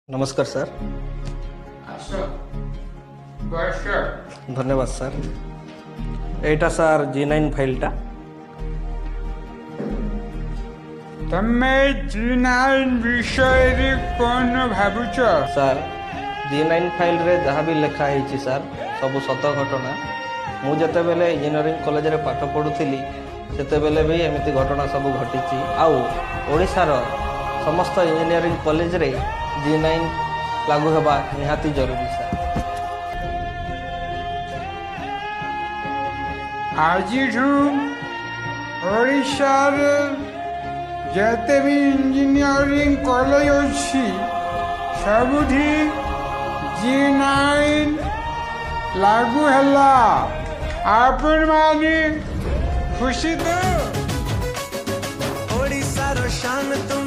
नमस्कार सर। धन्यवाद सर। एटा sir G9 फाइलटा तमे G9 विषय रे कोन भाबुच सर। G9 फाइल रे जहाँ भी लिखा है सर सब सत घटना। मु जते बेले इंजीनियरिंग कॉलेज रे पाठ पढ़ुଥିଲି सेते बेले भी एमिति घटना सब घटिची। आउ ओडिसा रो समस्त इंजीनियरिंग कॉलेज रे G9 लागू हेबा निहाती जरूरी सर। आजिठू ओडिशा रे जते भी इंजीनियरिंग कॉलेज अछि सबुठी G9 लागू हला। आपण माने खुशी तो ओडिशा रो शान तुम